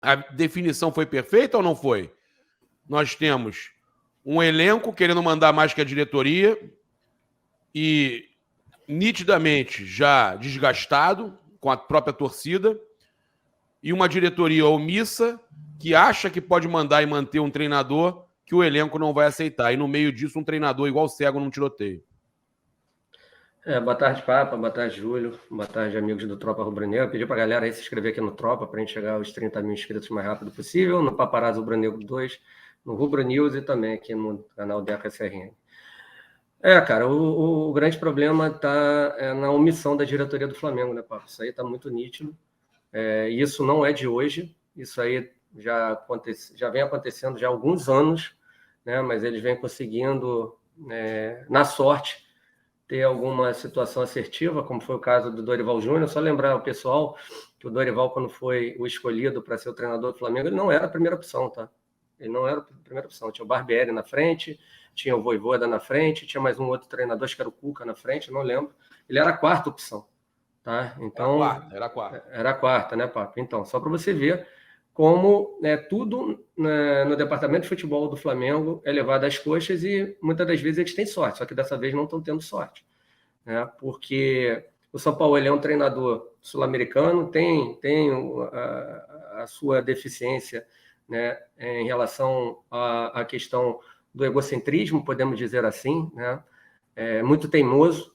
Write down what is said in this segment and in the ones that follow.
A definição foi perfeita ou não foi? Nós temos um elenco querendo mandar mais que a diretoria e nitidamente já desgastado com a própria torcida, e uma diretoria omissa que acha que pode mandar e manter um treinador que o elenco não vai aceitar. E no meio disso, um treinador igual cego num tiroteio. Boa tarde, Papa. Boa tarde, Júlio. Boa tarde, amigos do Tropa Rubro-Negro. Pedi para a galera aí se inscrever aqui no Tropa para a gente chegar aos 30 mil inscritos o mais rápido possível, no Paparazzo Rubro-Negro 2, no Rubro News e também aqui no canal Deca SRN. Cara, o grande problema está na omissão da diretoria do Flamengo, né, Papa? Isso aí está muito nítido. Isso não é de hoje, isso aí já vem acontecendo já há alguns anos, né? Mas eles vêm conseguindo, na sorte, ter alguma situação assertiva, como foi o caso do Dorival Júnior. Só lembrar ao pessoal que o Dorival, quando foi o escolhido para ser o treinador do Flamengo, ele não era a primeira opção, tá? Ele não era a primeira opção. Tinha o Barbieri na frente, tinha o Vojvoda na frente, tinha mais um outro treinador, acho que era o Cuca na frente, não lembro. Ele era a quarta opção, tá? Então, era a quarta. Era a quarta, né, Papo? Então, só para você ver como tudo no departamento de futebol do Flamengo é levado às coxas e muitas das vezes eles têm sorte, só que dessa vez não estão tendo sorte, né? Porque o São Paulo ele é um treinador sul-americano, tem a sua deficiência, né, em relação à questão do egocentrismo, podemos dizer assim, né? Muito teimoso.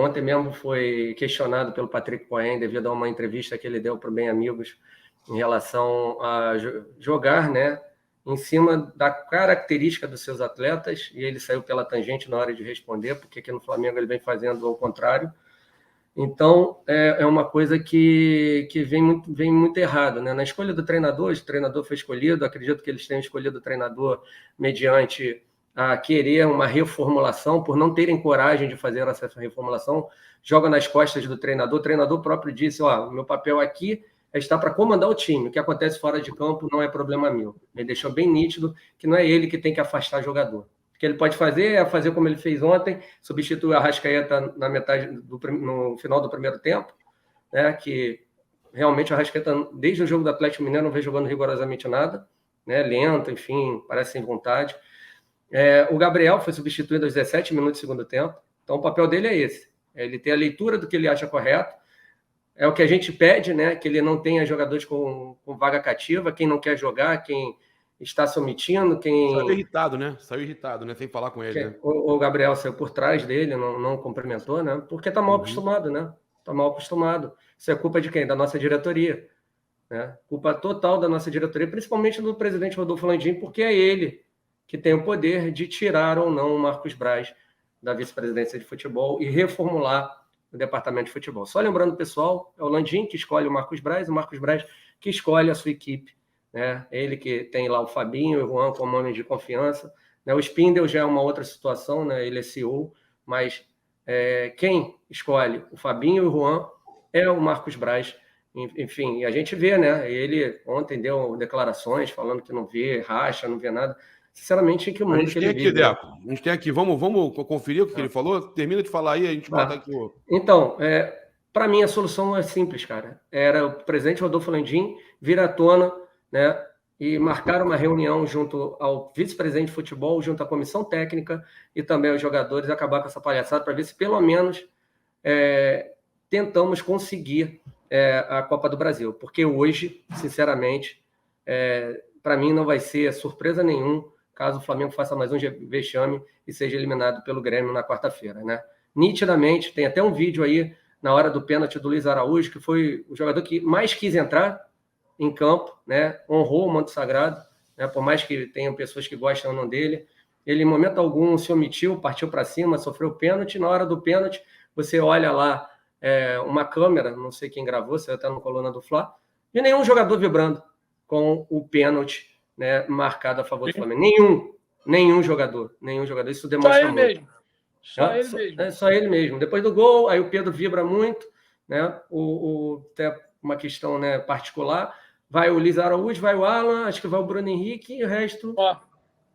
Ontem mesmo foi questionado pelo Patrick Pohen devido a uma entrevista que ele deu para o Bem Amigos em relação a jogar, né, em cima da característica dos seus atletas, e ele saiu pela tangente na hora de responder, porque aqui no Flamengo ele vem fazendo ao contrário. Então, é uma coisa que vem muito errado, né? Na escolha do treinador, o treinador foi escolhido, acredito que eles tenham escolhido o treinador mediante a querer uma reformulação, por não terem coragem de fazer essa reformulação, joga nas costas do treinador. O treinador próprio disse, meu papel aqui é estar para comandar o time, o que acontece fora de campo não é problema meu. Ele deixou bem nítido que não é ele que tem que afastar jogador. O que ele pode fazer é fazer como ele fez ontem, substituir o Arrascaeta no final do primeiro tempo, né, que realmente o Arrascaeta, desde o jogo do Atlético Mineiro, não vem jogando rigorosamente nada, né, lento, enfim, parece sem vontade. O Gabriel foi substituído aos 17 minutos do segundo tempo, então o papel dele é esse, ele ter a leitura do que ele acha correto, é o que a gente pede, né, que ele não tenha jogadores com vaga cativa, quem não quer jogar, quem está se omitindo, quem... Saiu irritado, né? Sem falar com ele, né? O Gabriel saiu por trás dele, não cumprimentou, né? Porque está mal acostumado, né? Está mal acostumado. Isso é culpa de quem? Da nossa diretoria, né? Culpa total da nossa diretoria, principalmente do presidente Rodolfo Landim, porque é ele que tem o poder de tirar ou não o Marcos Braz da vice-presidência de futebol e reformular o departamento de futebol. Só lembrando, pessoal, é o Landim que escolhe o Marcos Braz que escolhe a sua equipe, né? Ele que tem lá o Fabinho e o Juan como homens de confiança, né? O Spindel já é uma outra situação, né? Ele é CEO, mas quem escolhe o Fabinho e o Juan é o Marcos Braz. Enfim, a gente vê, né? Ele ontem deu declarações falando que não vê racha, não vê nada. Sinceramente, em que mundo que ele vive? Deco. A gente tem aqui, vamos conferir o que ele falou? Termina de falar aí, a gente bota aqui o... Então, para mim a solução é simples, cara. Era o presidente Rodolfo Landim vir à tona, né, e marcar uma reunião junto ao vice-presidente de futebol, junto à comissão técnica e também aos jogadores, acabar com essa palhaçada para ver se pelo menos tentamos conseguir a Copa do Brasil. Porque hoje, sinceramente, para mim não vai ser surpresa nenhuma caso o Flamengo faça mais um vexame e seja eliminado pelo Grêmio na quarta-feira, né? Nitidamente, tem até um vídeo aí na hora do pênalti do Luiz Araújo, que foi o jogador que mais quis entrar em campo, né? Honrou o manto sagrado, né? Por mais que tenham pessoas que gostam ou não dele, ele em momento algum se omitiu, partiu para cima, sofreu pênalti. Na hora do pênalti, você olha lá uma câmera, não sei quem gravou, você está no Coluna do Fla, e nenhum jogador vibrando com o pênalti, né, marcado a favor do Flamengo. Nenhum jogador. Isso demonstra muito. Só ele mesmo. Depois do gol, aí o Pedro vibra muito, né? Até uma questão, né, particular. Vai o Luiz Araújo, vai o Alan, acho que vai o Bruno Henrique e o resto.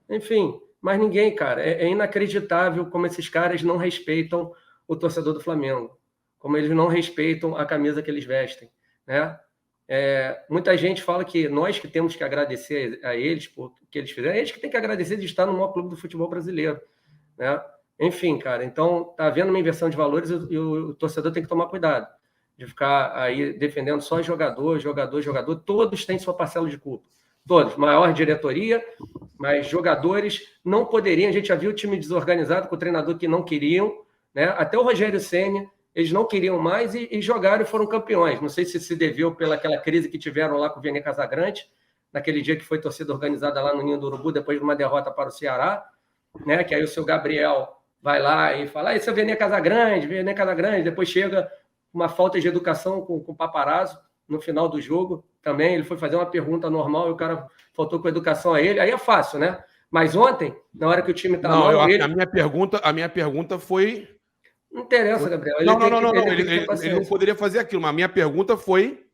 Enfim, mas ninguém, cara. É inacreditável como esses caras não respeitam o torcedor do Flamengo, como eles não respeitam a camisa que eles vestem, né? Muita gente fala que nós que temos que agradecer a eles por o que eles fizeram, eles que têm que agradecer de estar no maior clube do futebol brasileiro, né? Enfim, cara, então tá havendo uma inversão de valores e o torcedor tem que tomar cuidado de ficar aí defendendo só jogador, todos têm sua parcela de culpa. Todos, maior diretoria, mas jogadores não poderiam, a gente já viu o time desorganizado com o treinador que não queriam, né? Até o Rogério Ceni, eles não queriam mais e jogaram e foram campeões. Não sei se deveu pelaquela crise que tiveram lá com o Vene Casagrande, naquele dia que foi torcida organizada lá no Ninho do Urubu, depois de uma derrota para o Ceará, né? Que aí o seu Gabriel vai lá e fala, esse é o Vene Casagrande, depois chega uma falta de educação com o paparazzo no final do jogo também, ele foi fazer uma pergunta normal e o cara faltou com educação a ele, aí é fácil, né? Mas ontem, na hora que o time tá mal... A minha pergunta foi... Não interessa, Gabriel. Ele não poderia fazer aquilo, mas a minha pergunta foi...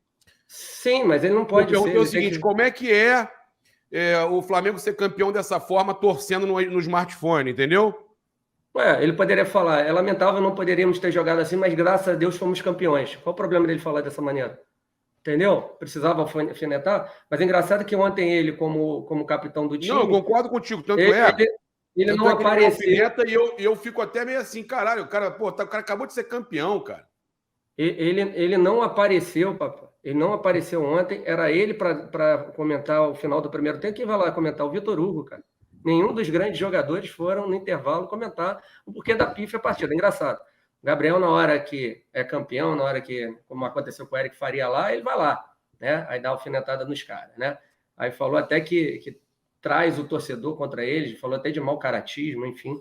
Sim, mas ele não pode ser. Eu perguntei o seguinte, como é que o Flamengo ser campeão dessa forma, torcendo no smartphone, entendeu? Ele poderia falar, é lamentável, não poderíamos ter jogado assim, mas graças a Deus fomos campeões. Qual o problema dele falar dessa maneira? Entendeu? Precisava alfinetar, mas é engraçado que ontem ele, como capitão do time... Não, eu concordo contigo, ele não apareceu. E eu fico até meio assim, caralho, o cara acabou de ser campeão, cara. Ele não apareceu, papai. Ele não apareceu ontem, era ele para comentar o final do primeiro tempo. Quem vai lá comentar? O Vitor Hugo, cara. Nenhum dos grandes jogadores foram no intervalo comentar o porquê da pífia partida. Engraçado. Gabriel, na hora que é campeão, na hora que, como aconteceu com o Eric Faria lá, ele vai lá, né? Aí dá alfinetada nos caras, né? Aí falou até que traz o torcedor contra eles, falou até de mau caratismo, enfim.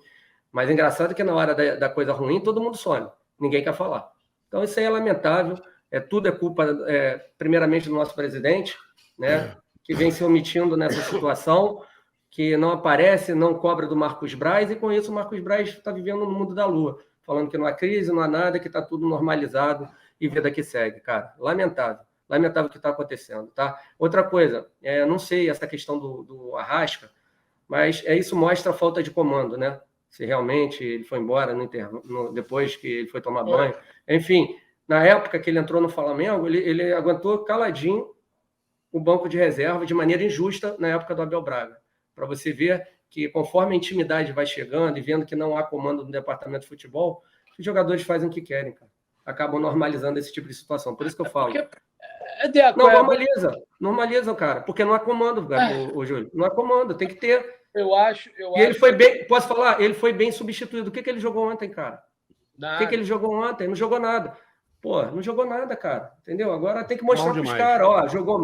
Mas é engraçado que na hora da coisa ruim, todo mundo some. Ninguém quer falar. Então isso aí é lamentável. Tudo é culpa, primeiramente, do nosso presidente, né? Que vem se omitindo nessa situação, que não aparece, não cobra do Marcos Braz, e com isso o Marcos Braz está vivendo no mundo da lua, falando que não há crise, não há nada, que está tudo normalizado e vida que segue, cara. Lamentável o que está acontecendo, tá? Outra coisa, não sei essa questão do Arrasca, mas isso mostra a falta de comando, né? Se realmente ele foi embora depois que ele foi tomar banho. Enfim, na época que ele entrou no Flamengo, ele aguentou caladinho o banco de reserva de maneira injusta na época do Abel Braga. Para você ver que conforme a intimidade vai chegando e vendo que não há comando no departamento de futebol, os jogadores fazem o que querem, cara. Acabam normalizando esse tipo de situação. Por isso que eu falo. Normaliza, cara. Porque não há comando, o Júlio. Não há comando, tem que ter. Eu acho. Ele foi bem. Posso falar? Ele foi bem substituído. O que ele jogou ontem, cara? Nada. O que ele jogou ontem? Não jogou nada. Pô, não jogou nada, cara. Entendeu? Agora tem que mostrar para os caras, ó, jogou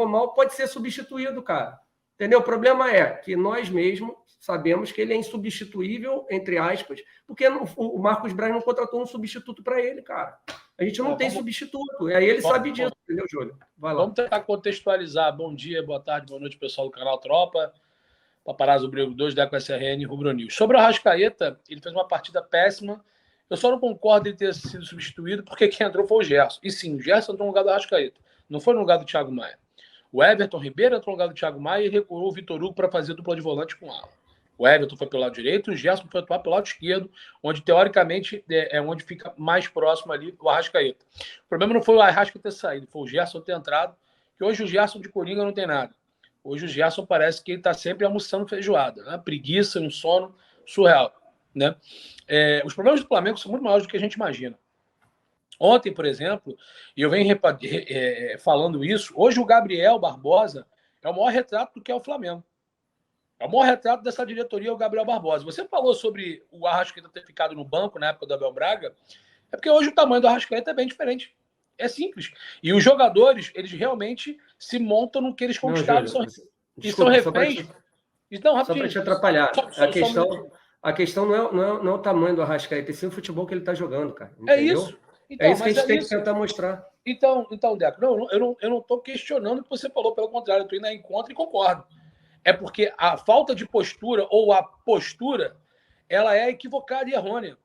mal, pode ser substituído, cara. Entendeu? O problema é que nós mesmos sabemos que ele é insubstituível, entre aspas, porque o Marcos Braz não contratou um substituto para ele, cara. A gente não tem substituto. Aí ele sabe disso, entendeu, Júlio? Vai lá. Vamos tentar contextualizar. Bom dia, boa tarde, boa noite, pessoal do canal Tropa. Paparazzo Brego 2, Deco SRN, Rubro News. Sobre o Arrascaeta, ele fez uma partida péssima. Eu só não concordo em ter sido substituído porque quem entrou foi o Gerson. E sim, o Gerson entrou no lugar do Arrascaeta. Não foi no lugar do Thiago Maia. O Everton Ribeiro entrou no lugar do Thiago Maia e recuou o Vitor Hugo para fazer dupla de volante com o Alan. O Everton foi pelo lado direito e o Gerson foi atuar pelo lado esquerdo, onde teoricamente é onde fica mais próximo ali o Arrascaeta. O problema não foi o Arrascaeta ter saído, foi o Gerson ter entrado, que hoje o Gerson de Coringa não tem nada. Hoje o Gerson parece que ele está sempre almoçando feijoada, né? Preguiça, um sono surreal, né? Os problemas do Flamengo são muito maiores do que a gente imagina. Ontem, por exemplo, e eu venho falando isso, hoje o Gabriel Barbosa é o maior retrato do que é o Flamengo. É o maior retrato dessa diretoria, o Gabriel Barbosa. Você falou sobre o Arrascaeta ter ficado no banco na época do Abel Braga, é porque hoje o tamanho do Arrascaeta é bem diferente. É simples. E os jogadores, eles realmente se montam no que eles conquistaram e são reféns. Só para te atrapalhar. A questão não é o tamanho do Arrascaeta, sim o futebol que ele está jogando, cara. Entendeu? É isso. Então, é isso que a gente tem que tentar mostrar. Então, Deco, eu não estou questionando o que você falou, pelo contrário, eu estou indo ao encontro e concordo. É porque a falta de postura ou a postura, ela é equivocada e errônea.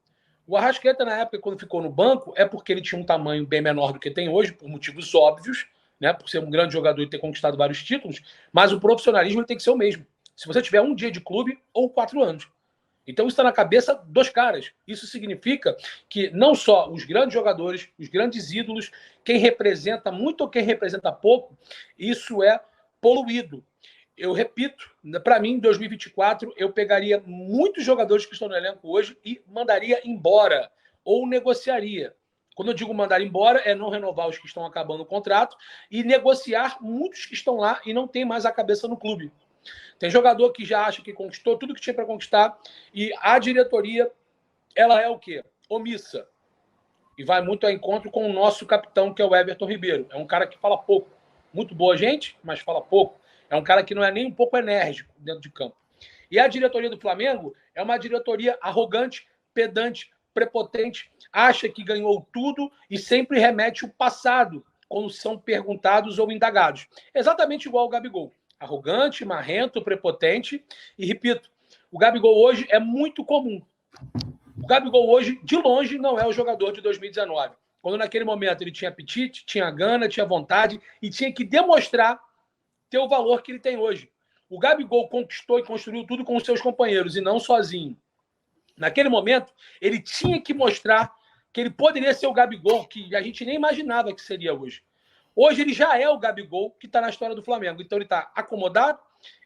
O Arrascaeta, na época, quando ficou no banco, é porque ele tinha um tamanho bem menor do que tem hoje, por motivos óbvios, né? Por ser um grande jogador e ter conquistado vários títulos, mas o profissionalismo ele tem que ser o mesmo. Se você tiver um dia de clube ou 4 anos. Então, isso está na cabeça dos caras. Isso significa que não só os grandes jogadores, os grandes ídolos, quem representa muito ou quem representa pouco, isso é poluído. Eu repito, para mim, em 2024, eu pegaria muitos jogadores que estão no elenco hoje e mandaria embora ou negociaria. Quando eu digo mandar embora, é não renovar os que estão acabando o contrato e negociar muitos que estão lá e não tem mais a cabeça no clube. Tem jogador que já acha que conquistou tudo que tinha para conquistar e a diretoria, ela é o quê? Omissa. E vai muito ao encontro com o nosso capitão, que é o Everton Ribeiro. É um cara que fala pouco. Muito boa gente, mas fala pouco. É um cara que não é nem um pouco enérgico dentro de campo. E a diretoria do Flamengo é uma diretoria arrogante, pedante, prepotente, acha que ganhou tudo e sempre remete o passado quando são perguntados ou indagados. Exatamente igual ao Gabigol. Arrogante, marrento, prepotente. E, repito, o Gabigol hoje é muito comum. O Gabigol hoje, de longe, não é o jogador de 2019. Quando naquele momento ele tinha apetite, tinha gana, tinha vontade e tinha que demonstrar ter o valor que ele tem hoje. O Gabigol conquistou e construiu tudo com os seus companheiros e não sozinho. Naquele momento, ele tinha que mostrar que ele poderia ser o Gabigol que a gente nem imaginava que seria hoje. Hoje ele já é o Gabigol que está na história do Flamengo. Então ele está acomodado,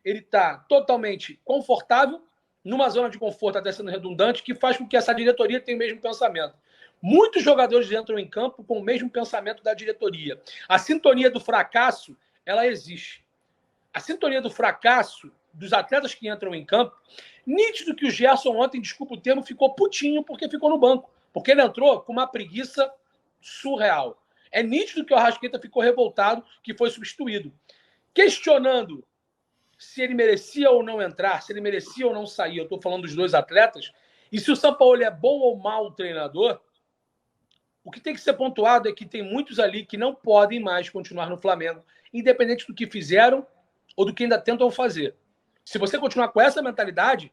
ele está totalmente confortável, numa zona de conforto, até sendo redundante, que faz com que essa diretoria tenha o mesmo pensamento. Muitos jogadores entram em campo com o mesmo pensamento da diretoria. A sintonia do fracasso, ela existe. A sintonia do fracasso dos atletas que entram em campo, nítido que o Gerson ontem, desculpa o termo, ficou putinho porque ficou no banco. Porque ele entrou com uma preguiça surreal. É nítido que o Arrascaeta ficou revoltado que foi substituído. Questionando se ele merecia ou não entrar, se ele merecia ou não sair. Eu estou falando dos dois atletas. E se o Sampaoli é bom ou mau treinador, o que tem que ser pontuado é que tem muitos ali que não podem mais continuar no Flamengo, independente do que fizeram ou do que ainda tentam fazer. Se você continuar com essa mentalidade,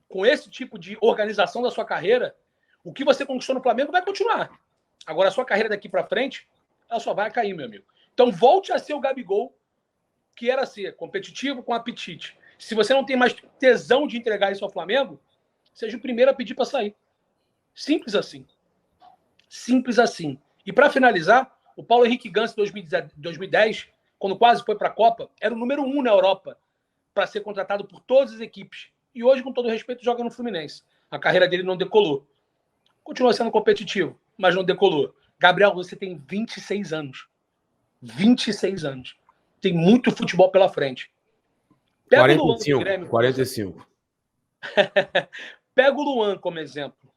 com esse tipo de organização da sua carreira, o que você conquistou no Flamengo vai continuar. Agora, a sua carreira daqui para frente, ela só vai cair, meu amigo. Então, volte a ser o Gabigol que era ser, competitivo com apetite. Se você não tem mais tesão de entregar isso ao Flamengo, seja o primeiro a pedir para sair. Simples assim. Simples assim. E para finalizar, o Paulo Henrique Ganso, em 2010, quando quase foi para a Copa, era o número 1 na Europa para ser contratado por todas as equipes. E hoje, com todo respeito, joga no Fluminense. A carreira dele não decolou. Continua sendo competitivo, mas não decolou. Gabriel, você tem 26 anos. 26 anos. Tem muito futebol pela frente. Pega 45, o Luan do Grêmio, 45. Pega o Luan como exemplo.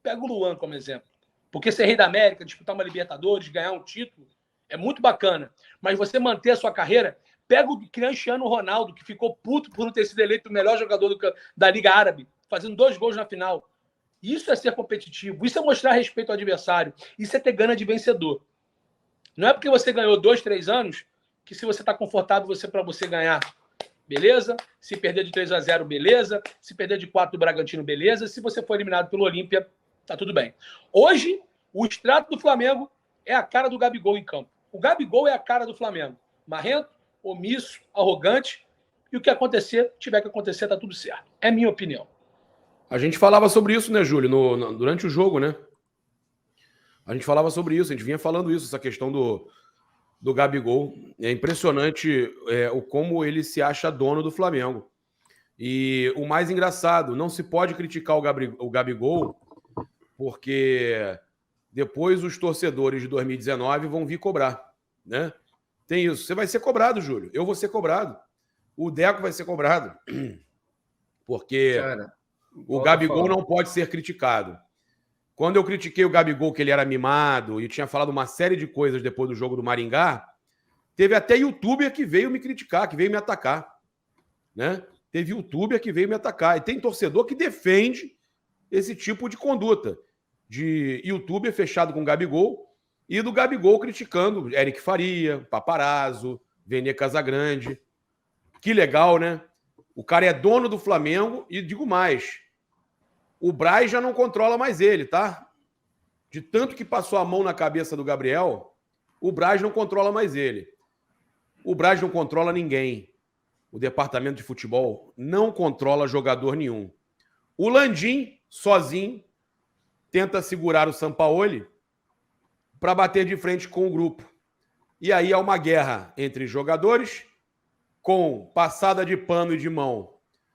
Pega o Luan como exemplo. Porque ser rei da América, disputar uma Libertadores, ganhar um título, é muito bacana. Mas você manter a sua carreira, pega o Cristiano Ronaldo, que ficou puto por não ter sido eleito o melhor jogador da Liga Árabe, fazendo 2 gols na final. Isso é ser competitivo, isso é mostrar respeito ao adversário, isso é ter gana de vencedor. Não é porque você ganhou 2, 3 anos que se você está confortável para você ganhar, beleza? Se perder de 3-0, beleza? Se perder de 4 do Bragantino, beleza? Se você for eliminado pelo Olímpia, tá tudo bem. Hoje, o extrato do Flamengo é a cara do Gabigol em campo. O Gabigol é a cara do Flamengo. Marrento, omisso, arrogante, e o que acontecer, tiver que acontecer, tá tudo certo. É minha opinião. A gente falava sobre isso, né, Júlio, durante o jogo, né? A gente falava sobre isso, a gente vinha falando isso, essa questão do Gabigol. É impressionante o como ele se acha dono do Flamengo. E o mais engraçado, não se pode criticar o Gabigol, porque depois os torcedores de 2019 vão vir cobrar, né? Tem isso. Você vai ser cobrado, Júlio. Eu vou ser cobrado. O Deco vai ser cobrado. Porque cara, o Gabigol não pode ser criticado. Quando eu critiquei o Gabigol, que ele era mimado, e tinha falado uma série de coisas depois do jogo do Maringá, teve até youtuber que veio me criticar, que veio me atacar. Né? Teve youtuber que veio me atacar. E tem torcedor que defende esse tipo de conduta. De youtuber fechado com o Gabigol e do Gabigol criticando Eric Faria, Paparazzo, Vene Casagrande. Que legal, né? O cara é dono do Flamengo e digo mais, o Braz já não controla mais ele, tá? De tanto que passou a mão na cabeça do Gabriel, o Braz não controla mais ele. O Braz não controla ninguém. O departamento de futebol não controla jogador nenhum. O Landim, sozinho, tenta segurar o Sampaoli para bater de frente com o grupo. E aí há uma guerra entre jogadores, com passada de pano e de mão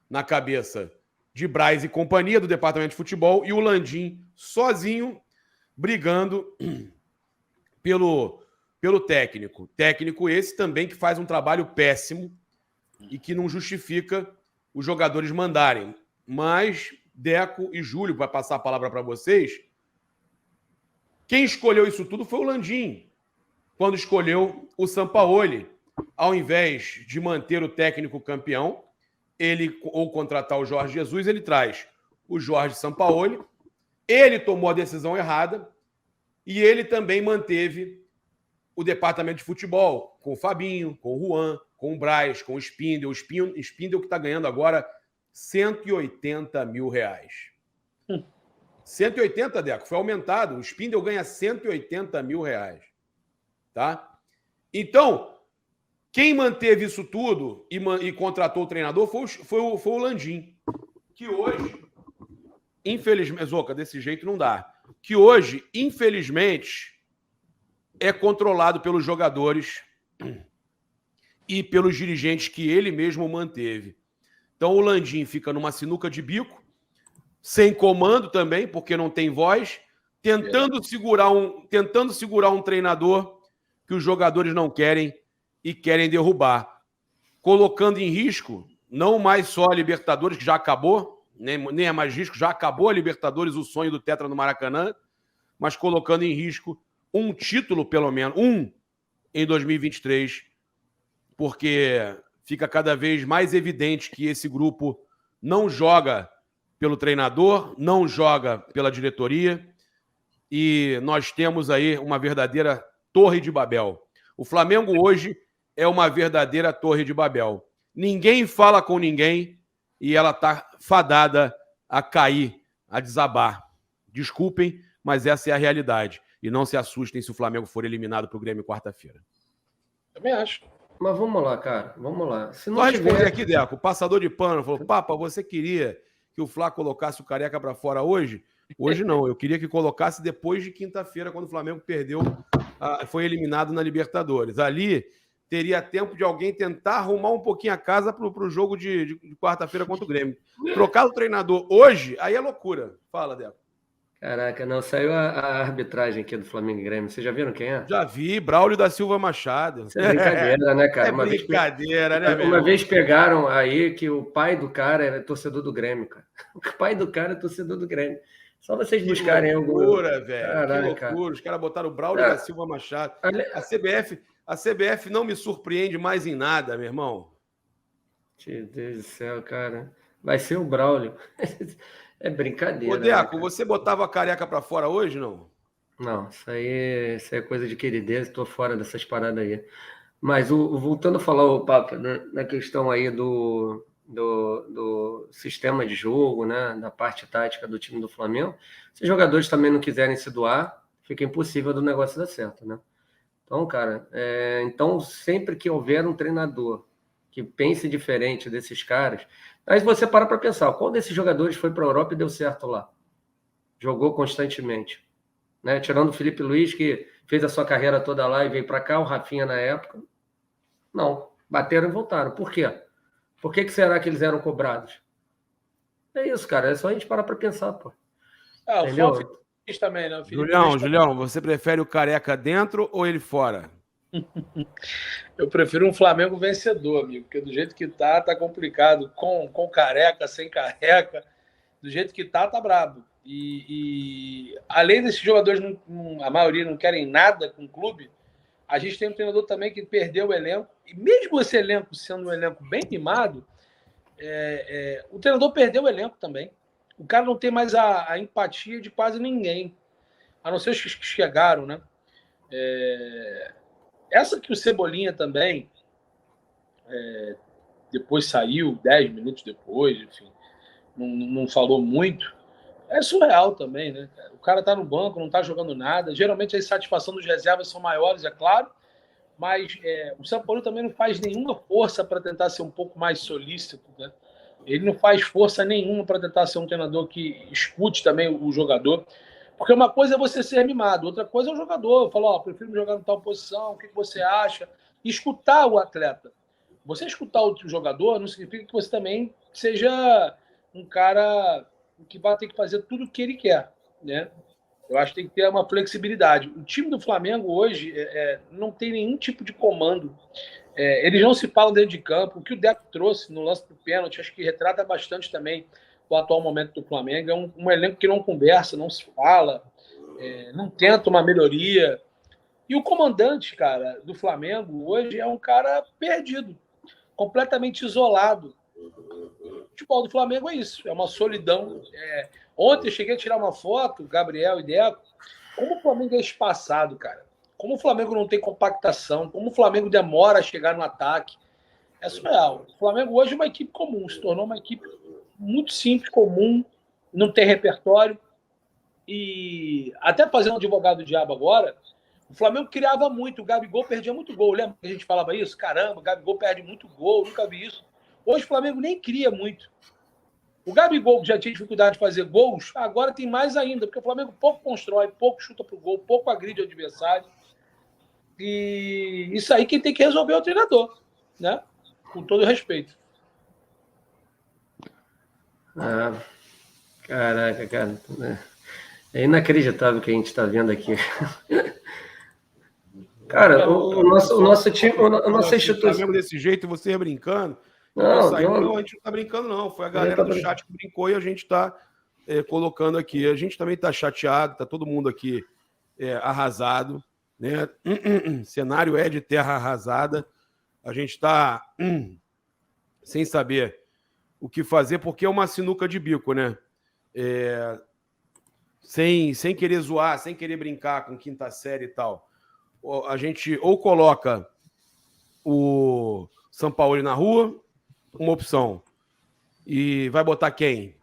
na cabeça de Braz e companhia do departamento de futebol, e o Landim sozinho brigando pelo técnico. Técnico esse também que faz um trabalho péssimo e que não justifica os jogadores mandarem. Mas Deco e Júlio, vai passar a palavra para vocês, quem escolheu isso tudo foi o Landim, quando escolheu o Sampaoli. Ao invés de manter o técnico campeão, ou contratar o Jorge Jesus, ele traz o Jorge Sampaoli. Ele tomou a decisão errada e ele também manteve o departamento de futebol, com o Fabinho, com o Juan, com o Braz, com o Spindel. O Spindel que está ganhando agora 180 mil reais. 180, Deco, foi aumentado. O Spindel ganha 180 mil reais. Tá? Então, quem manteve isso tudo e contratou o treinador foi o Landim, que hoje, infelizmente, Zoca, desse jeito não dá, que hoje, infelizmente, é controlado pelos jogadores e pelos dirigentes que ele mesmo manteve. Então o Landim fica numa sinuca de bico, sem comando também, porque não tem voz, tentando segurar um treinador que os jogadores não querem e querem derrubar, colocando em risco não mais só a Libertadores, que já acabou, nem é mais risco, já acabou a Libertadores, o sonho do Tetra no Maracanã, mas colocando em risco um título, pelo menos, em 2023, porque fica cada vez mais evidente que esse grupo não joga pelo treinador, não joga pela diretoria, e nós temos aí uma verdadeira Torre de Babel. O Flamengo hoje é uma verdadeira Torre de Babel. Ninguém fala com ninguém e ela está fadada a cair, a desabar. Desculpem, mas essa é a realidade. E não se assustem se o Flamengo for eliminado para o Grêmio quarta-feira. Também acho. Mas vamos lá, cara. Vamos lá. Se não Só responder aqui, Deco. O passador de pano falou, Papa, você queria que o Flá colocasse o Careca para fora hoje? Hoje não. Eu queria que colocasse depois de quinta-feira, quando o Flamengo foi eliminado na Libertadores. Ali teria tempo de alguém tentar arrumar um pouquinho a casa para o jogo de quarta-feira contra o Grêmio. Trocar o treinador hoje, aí é loucura. Fala, Deco. Caraca, não, saiu a arbitragem aqui do Flamengo e Grêmio. Vocês já viram quem é? Já vi, Braulio da Silva Machado. Isso é brincadeira, né, cara? Brincadeira, né, Uma vez pegaram aí que o pai do cara era torcedor do Grêmio, cara. O pai do cara é torcedor do Grêmio. Só vocês buscarem algum... Que loucura, velho. Caraca. Que loucura. Os caras botaram o Braulio da Silva Machado. A CBF não me surpreende mais em nada, meu irmão. Meu Deus do céu, cara. Vai ser o Braulio. É brincadeira. Ô, Deco, você botava a Careca pra fora hoje, não? Não, isso aí é coisa de queridez, estou fora dessas paradas aí. Mas voltando a falar, o Papa, né, na questão aí do sistema de jogo, né, da parte tática do time do Flamengo, se os jogadores também não quiserem se doar, fica impossível do negócio dar certo, né? Então, cara, então sempre que houver um treinador que pense diferente desses caras, aí você para pensar, qual desses jogadores foi para a Europa e deu certo lá? Jogou constantemente, né? Tirando o Felipe Luiz, que fez a sua carreira toda lá e veio para cá, o Rafinha na época. Não, bateram e voltaram. Por quê? Por que será que eles eram cobrados? É isso, cara, é só a gente parar para pensar, pô. Entendeu? O Felipe Luiz também, né? Julião, você prefere o Careca dentro ou ele fora? Eu prefiro um Flamengo vencedor, amigo, porque do jeito que tá complicado, com Careca, sem Careca, do jeito que tá brabo. E além desses jogadores, a maioria não querem nada com o clube, a gente tem um treinador também que perdeu o elenco, e mesmo esse elenco sendo um elenco bem mimado, o treinador perdeu o elenco também. O cara não tem mais a empatia de quase ninguém, a não ser os que chegaram, né? Essa que o Cebolinha também depois saiu, 10 minutos depois, enfim, não falou muito, é surreal também, né? O cara tá no banco, não tá jogando nada, geralmente a insatisfação dos reservas são maiores, é claro, mas o São Paulo também não faz nenhuma força para tentar ser um pouco mais solícito, né? Ele não faz força nenhuma para tentar ser um treinador que escute também o jogador. Porque uma coisa é você ser mimado, outra coisa é o jogador. Falar, prefiro jogar em tal posição, o que você acha? E escutar o atleta. Você escutar o jogador não significa que você também seja um cara que vai ter que fazer tudo o que ele quer, né? Eu acho que tem que ter uma flexibilidade. O time do Flamengo hoje não tem nenhum tipo de comando. Eles não se falam dentro de campo. O que o Deco trouxe no lance do pênalti, acho que retrata bastante também o atual momento do Flamengo. É um elenco que não conversa, não se fala, não tenta uma melhoria. E o comandante, cara, do Flamengo hoje é um cara perdido, completamente isolado. O futebol do Flamengo é isso, é uma solidão. Ontem eu cheguei a tirar uma foto, Gabriel e Deco, como o Flamengo é espaçado, cara. Como o Flamengo não tem compactação, como o Flamengo demora a chegar no ataque. É surreal. O Flamengo hoje é uma equipe comum, se tornou uma equipe muito simples, comum, não tem repertório. E até fazendo advogado do diabo agora, o Flamengo criava muito, o Gabigol perdia muito gol. Lembra que a gente falava isso? Caramba, o Gabigol perde muito gol, nunca vi isso. Hoje o Flamengo nem cria muito. O Gabigol, que já tinha dificuldade de fazer gols, agora tem mais ainda, porque o Flamengo pouco constrói, pouco chuta pro gol, pouco agride o adversário. E isso aí quem tem que resolver é o treinador, né? Com todo respeito. Caraca, cara. É inacreditável o que a gente está vendo aqui. Cara, o nosso time, a nossa instituição. Flamengo desse jeito, você brincando. Não, a gente não está brincando, não. Foi a galera do chat que brincou e a gente está colocando aqui. A gente também está chateado, está todo mundo aqui arrasado. Né? Cenário de terra arrasada. A gente está sem saber o que fazer, porque é uma sinuca de bico, né? Sem querer zoar, sem querer brincar com quinta série e tal. A gente ou coloca o Sampaoli na rua, uma opção, e vai botar quem?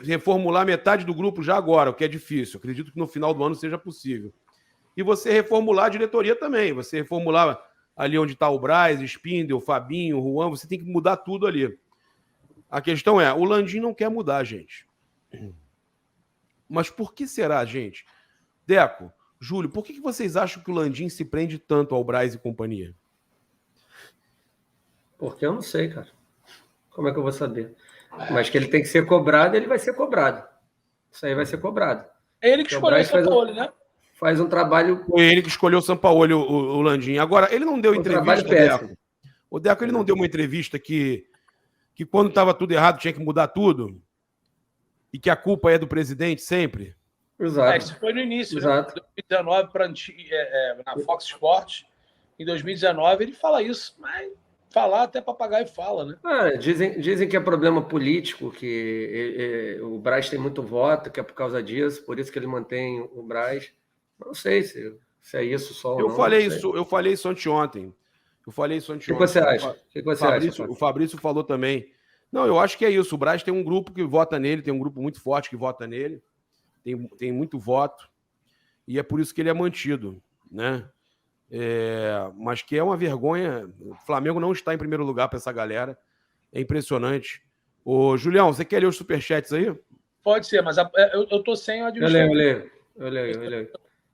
Reformular metade do grupo já agora, o que é difícil. Acredito que no final do ano seja possível. E você reformular a diretoria também. Você reformular ali onde está o Braz, Spindel, Fabinho, Juan, você tem que mudar tudo ali. A questão é, o Landim não quer mudar, gente. Mas por que será, gente? Deco, Júlio, por que vocês acham que o Landim se prende tanto ao Braz e companhia? Porque eu não sei, cara. Como é que eu vou saber? Mas que ele tem que ser cobrado, ele vai ser cobrado. Isso aí vai ser cobrado. É ele que escolheu o Sampaoli, né? Faz um trabalho... Foi ele que escolheu o Sampaoli, o Landim. Agora, ele não deu entrevista, Deco. O Deco, ele não deu uma entrevista que quando estava tudo errado tinha que mudar tudo? E que a culpa é do presidente sempre? Exato. Isso foi no início, exato. Né? 2019, na Fox Sports, em 2019, ele fala isso, mas falar até papagaio fala, né? Dizem que é problema político, que o Braz tem muito voto, que é por causa disso, por isso que ele mantém o Braz. Não sei se é isso só ou não. Eu falei isso anteontem. O que você acha? O Fabrício falou também. Não, eu acho que é isso. O Braz tem um grupo que vota nele, tem um grupo muito forte que vota nele, tem muito voto, e é por isso que ele é mantido, né? Mas que é uma vergonha. O Flamengo não está em primeiro lugar para essa galera. É impressionante. Ô, Julião, você quer ler os superchats aí? Pode ser, mas eu tô sem o administrador. Eu leio.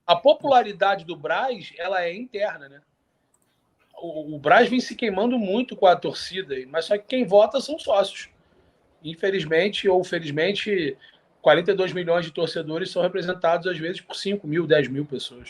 A popularidade do Braz, ela é interna, né? O Braz vem se queimando muito com a torcida, mas só que quem vota são sócios. Infelizmente ou felizmente, 42 milhões de torcedores são representados às vezes por 5 mil, 10 mil pessoas.